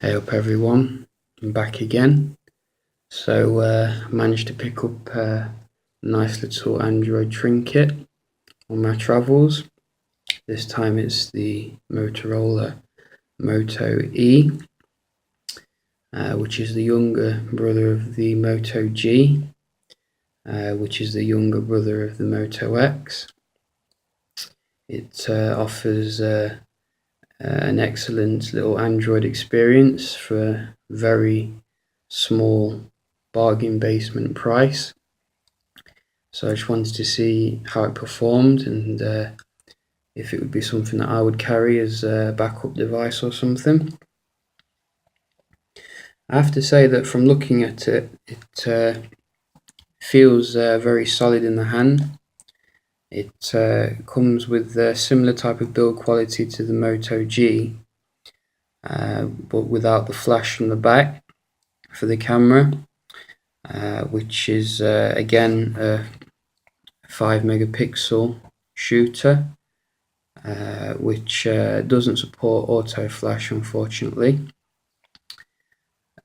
Hey up everyone, I'm back again. So I managed to pick up a nice little Android trinket on my travels. This time it's the Motorola Moto E, which is the younger brother of the Moto G, which is the younger brother of the Moto X. It offers an excellent little Android experience for a very small bargain basement price. So I just wanted to see how it performed and if it would be something that I would carry as a backup device or something. I have to say that from looking at it, it feels very solid in the hand. It comes with a similar type of build quality to the Moto G, but without the flash from the back for the camera, which is again a 5 megapixel shooter, which doesn't support auto flash unfortunately,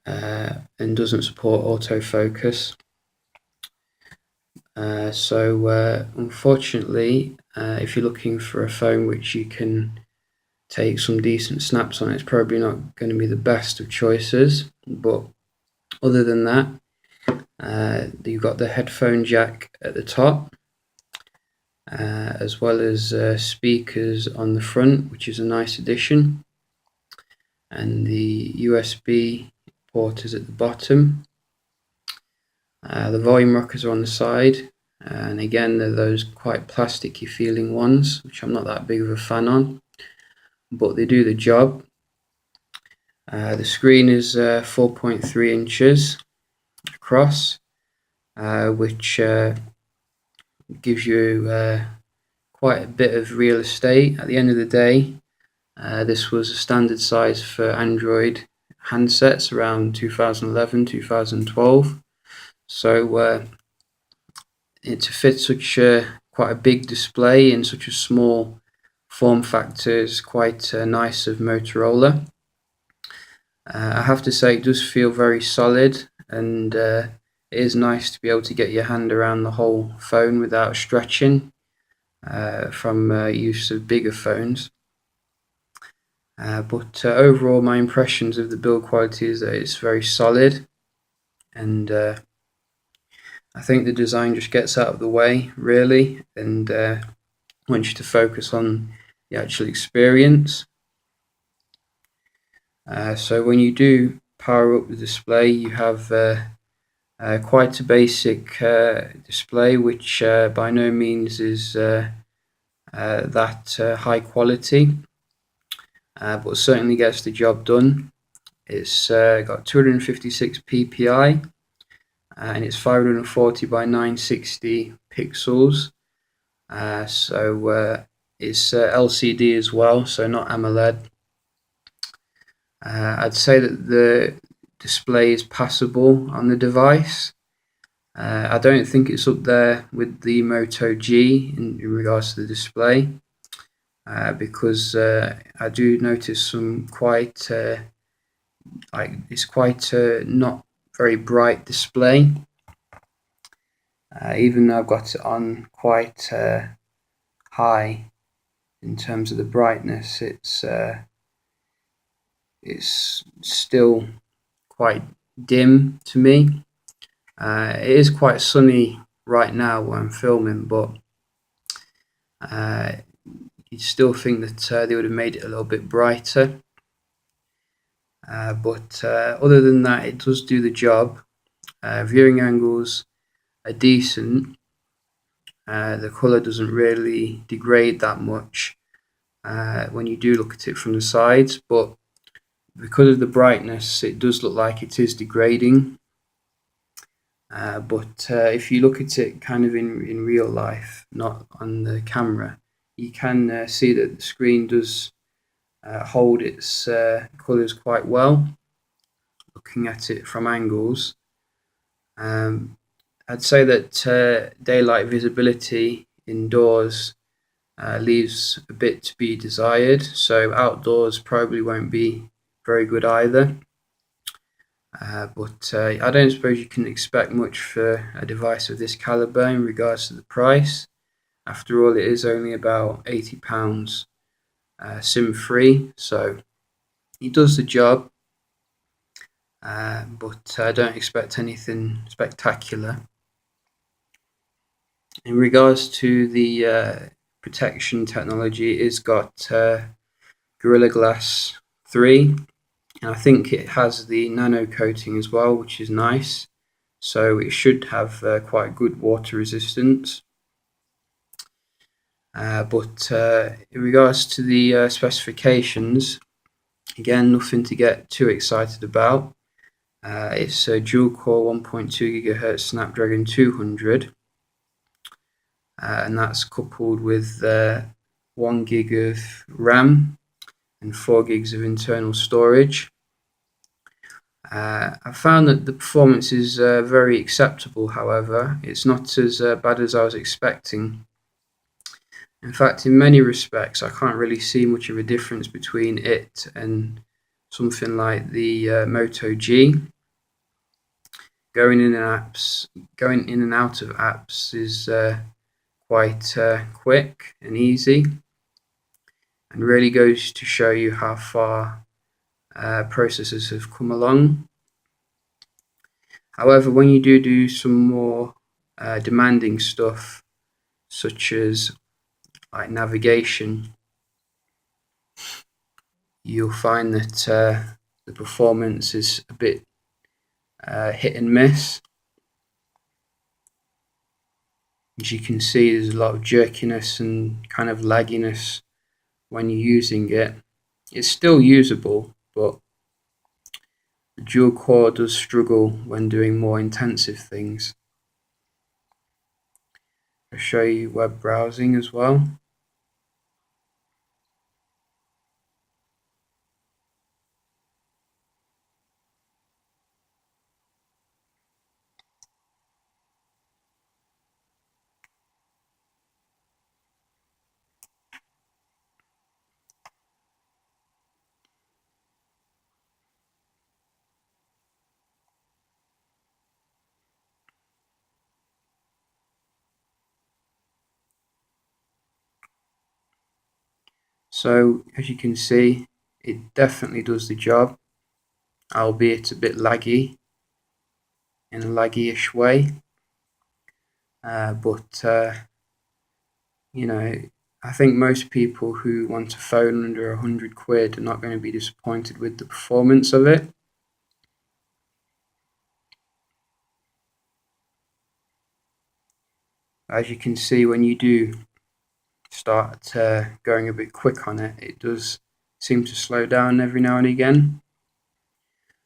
and doesn't support autofocus. So unfortunately, if you're looking for a phone which you can take some decent snaps on, it's probably not going to be the best of choices. But other than that, you've got the headphone jack at the top, as well as speakers on the front, which is a nice addition, and the USB port is at the bottom. The volume rockers are on the side, and again they're those quite plasticky feeling ones, which I'm not that big of a fan on, but they do the job. The screen is 4.3 inches across, which gives you quite a bit of real estate. At the end of the day, this was a standard size for Android handsets around 2011, 2012. So to fit such quite a big display in such a small form factor is quite nice of Motorola. I have to say it does feel very solid, and it is nice to be able to get your hand around the whole phone without stretching from use of bigger phones. But overall, my impressions of the build quality is that it's very solid, and I think the design just gets out of the way really, and wants you to focus on the actual experience. So when you do power up the display, you have quite a basic display, which by no means is that high quality, but certainly gets the job done. It's got 256 ppi, and it's 540 by 960 pixels. So it's LCD as well, so not AMOLED. I'd say that the display is passable on the device. I don't think it's up there with the Moto G in regards to the display, because I do notice some quite it's quite not very bright display. Even though I've got it on quite high in terms of the brightness, it's still quite dim to me. It is quite sunny right now where I'm filming, but you'd still think that they would have made it a little bit brighter. But other than that, it does do the job. Viewing angles are decent. The colour doesn't really degrade that much when you do look at it from the sides, but because of the brightness, it does look like it is degrading. But if you look at it kind of in real life, not on the camera, you can see that the screen does hold its colours quite well, looking at it from angles. I'd say that daylight visibility indoors leaves a bit to be desired, so outdoors probably won't be very good either. But I don't suppose you can expect much for a device of this caliber in regards to the price. After all, it is only about £80 SIM free, so it does the job, but I don't expect anything spectacular. In regards to the protection technology, it's got Gorilla Glass 3, and I think it has the nano coating as well, which is nice, so it should have quite good water resistance. But in regards to the specifications, again, nothing to get too excited about. It's a dual-core 1.2 GHz Snapdragon 200, and that's coupled with 1 gig of RAM and 4 gigs of internal storage. I found that the performance is very acceptable, however. It's not as bad as I was expecting. In fact, in many respects, I can't really see much of a difference between it and something like the Moto G. Going in and out of apps is quite quick and easy, and really goes to show you how far processors have come along. However, when you do some more demanding stuff, such as like navigation, you'll find that the performance is a bit hit and miss. As you can see, there's a lot of jerkiness and kind of lagginess when you're using it. It's still usable, but the dual core does struggle when doing more intensive things. I'll show you web browsing as well. So as you can see, it definitely does the job, albeit a bit laggy, in a laggy-ish way. But you know, I think most people who want a phone under £100 are not going to be disappointed with the performance of it. As you can see, when you do start going a bit quick on it, it does seem to slow down every now and again.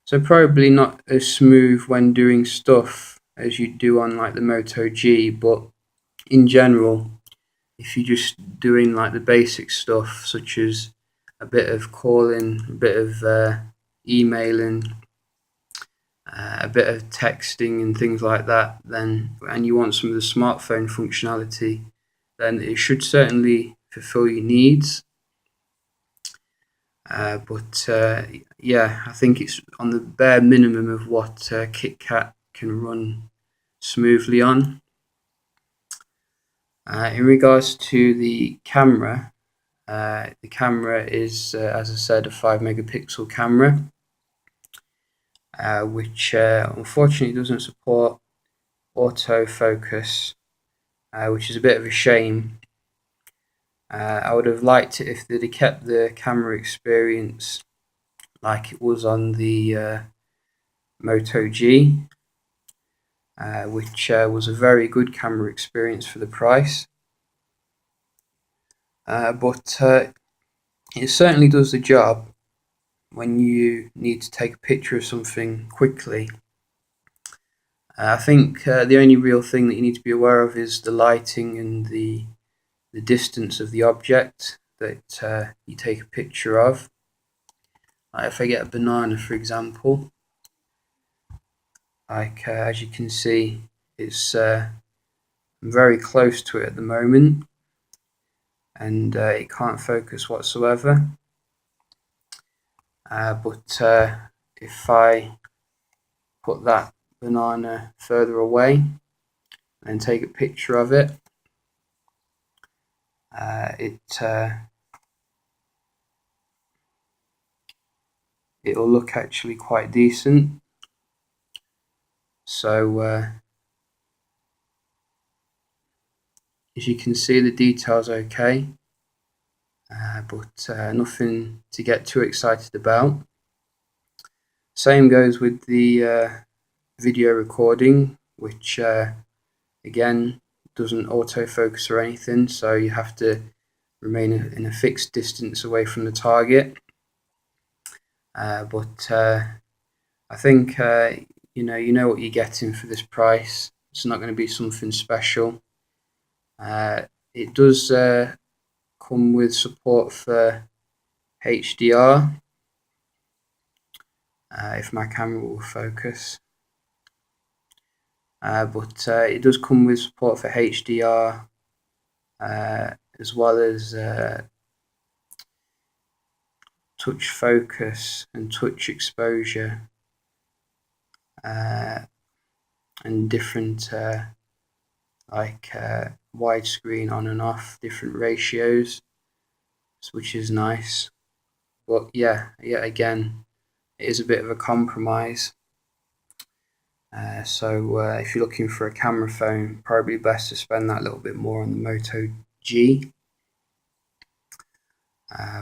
So probably not as smooth when doing stuff as you do on like the Moto G, but in general, if you're just doing like the basic stuff, such as a bit of calling, a bit of emailing, a bit of texting and things like that, then, and you want some of the smartphone functionality, then it should certainly fulfill your needs. But yeah, I think it's on the bare minimum of what KitKat can run smoothly on. In regards to the camera is, as I said, a 5 megapixel camera, which unfortunately doesn't support autofocus, which is a bit of a shame. I would have liked it if they'd kept the camera experience like it was on the Moto G, which was a very good camera experience for the price. But it certainly does the job when you need to take a picture of something quickly. I think the only real thing that you need to be aware of is the lighting and the distance of the object that you take a picture of. If I get a banana, for example, like as you can see, it's very close to it at the moment, and it can't focus whatsoever. but if I put that banana further away and take a picture of it, it'll look actually quite decent. So as you can see, the detail's okay, but nothing to get too excited about. Same goes with the video recording, which again doesn't autofocus or anything, so you have to remain in a fixed distance away from the target. But I think you know what you're getting for this price. It's not going to be something special. It does come with support for HDR, if my camera will focus. But it does come with support for HDR, as well as touch focus and touch exposure, and different widescreen on and off, different ratios, which is nice. But yeah, again, it is a bit of a compromise. So if you're looking for a camera phone, probably best to spend that little bit more on the Moto G.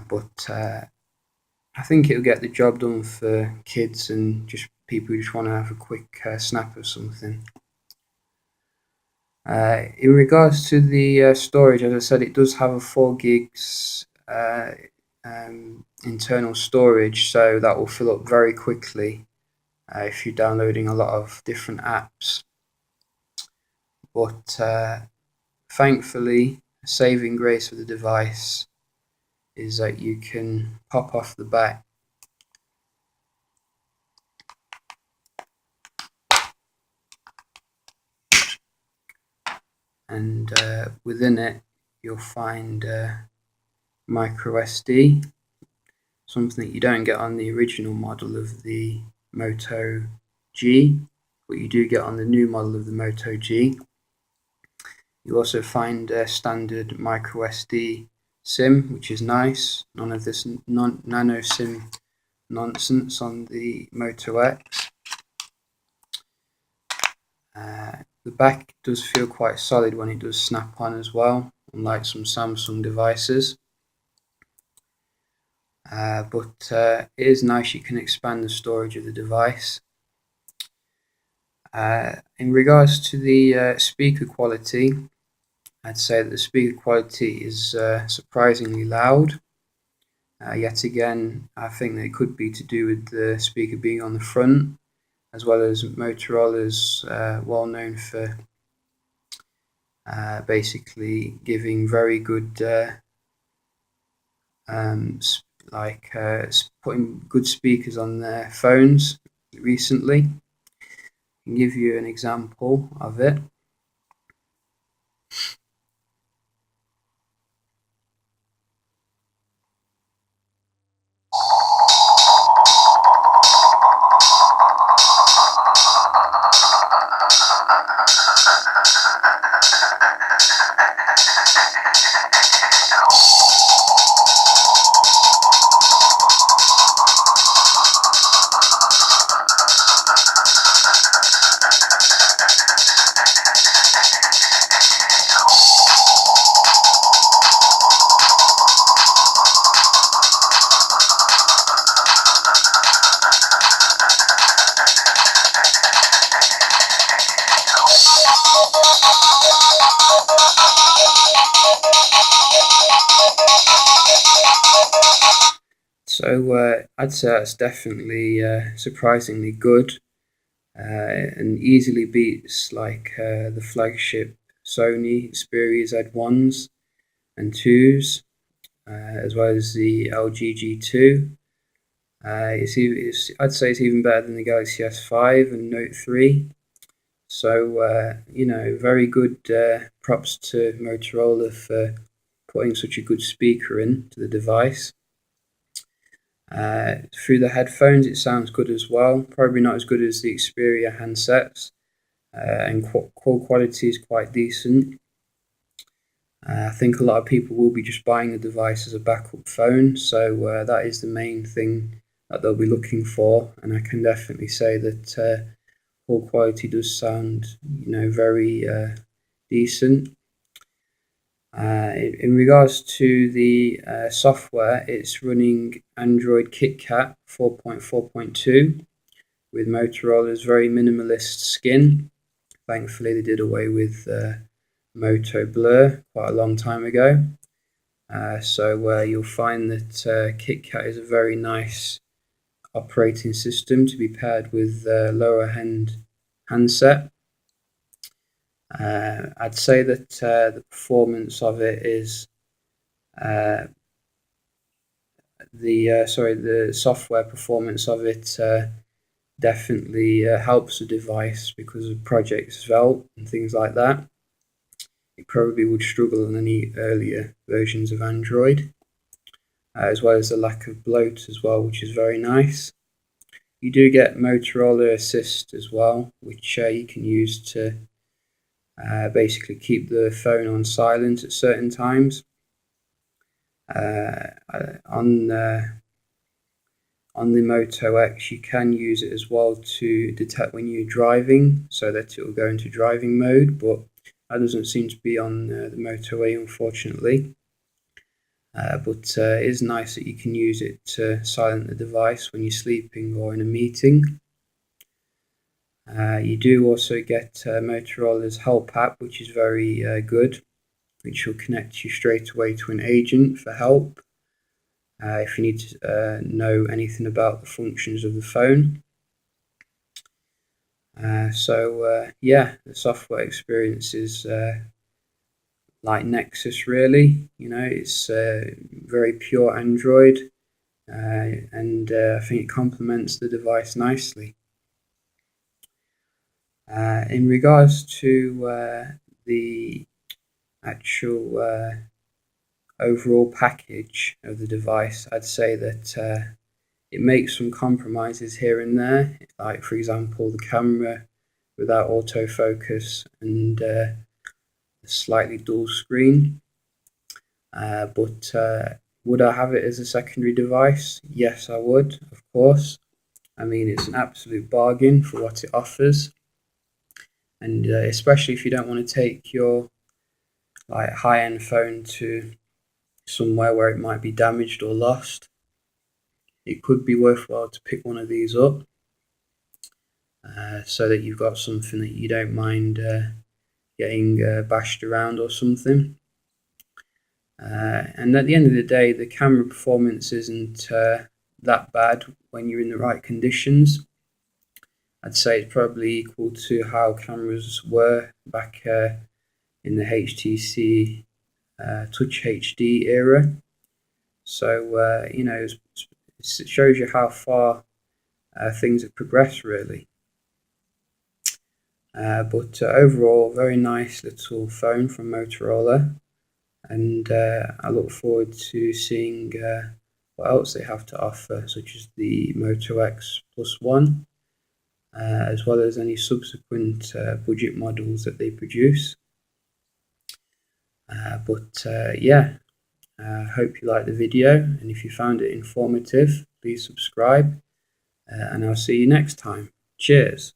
But I think it'll get the job done for kids and just people who just want to have a quick snap of something. In regards to the storage, as I said, it does have a 4 gigs internal storage, so that will fill up very quickly if you're downloading a lot of different apps. But thankfully, a saving grace of the device is that you can pop off the back and within it you'll find micro SD, something that you don't get on the original model of the Moto G, but you do get on the new model of the Moto G. You also find standard micro SD SIM, which is nice. None of this nano SIM nonsense on the Moto X. The back does feel quite solid when it does snap on as well, unlike some Samsung devices. But it is nice you can expand the storage of the device. In regards to the speaker quality, I'd say that the speaker quality is surprisingly loud. Yet again, I think that it could be to do with the speaker being on the front, as well as Motorola's well known for basically giving very good putting good speakers on their phones recently. I can give you an example of it. So I'd say that's definitely surprisingly good, and easily beats the flagship Sony Xperia Z1s and 2s, as well as the LG G2. I'd say it's even better than the Galaxy S5 and Note 3. So very good props to Motorola for putting such a good speaker into the device. Through the headphones, it sounds good as well. Probably not as good as the Xperia handsets, and call quality is quite decent. I think a lot of people will be just buying the device as a backup phone, so that is the main thing that they'll be looking for. And I can definitely say that call quality does sound, very decent. In regards to the software, it's running Android KitKat 4.4.2 with Motorola's very minimalist skin. Thankfully, they did away with Moto Blur quite a long time ago. So you'll find that KitKat is a very nice operating system to be paired with lower end handset. I'd say that the performance of it is the software performance of it definitely helps the device because of Project Svelte and things like that. It probably would struggle on any earlier versions of Android, as well as the lack of bloat as well, which is very nice. You do get Motorola Assist as well, which you can use to basically keep the phone on silent at certain times. Uh, on on the Moto X, you can use it as well to detect when you're driving, so that it will go into driving mode, but that doesn't seem to be on the Moto E, unfortunately. But it is nice that you can use it to silent the device when you're sleeping or in a meeting. You do also get Motorola's Help app, which is very good, which will connect you straight away to an agent for help if you need to know anything about the functions of the phone. Yeah, the software experience is like Nexus, really. It's very pure Android, and I think it complements the device nicely. In regards to the actual overall package of the device, I'd say that it makes some compromises here and there, like for example the camera without autofocus and a slightly dull screen. But would I have it as a secondary device? Yes, I would, of course. I mean, it's an absolute bargain for what it offers, and especially if you don't want to take your like high-end phone to somewhere where it might be damaged or lost, it could be worthwhile to pick one of these up, so that you've got something that you don't mind getting bashed around or something. And at the end of the day, the camera performance isn't that bad when you're in the right conditions. I'd say it's probably equal to how cameras were back in the HTC Touch HD era. So, it shows you how far things have progressed, really. But overall, very nice little phone from Motorola, and I look forward to seeing what else they have to offer, such as the Moto X Plus One, as well as any subsequent budget models that they produce. Yeah, hope you liked the video, and if you found it informative, please subscribe, and I'll see you next time. Cheers.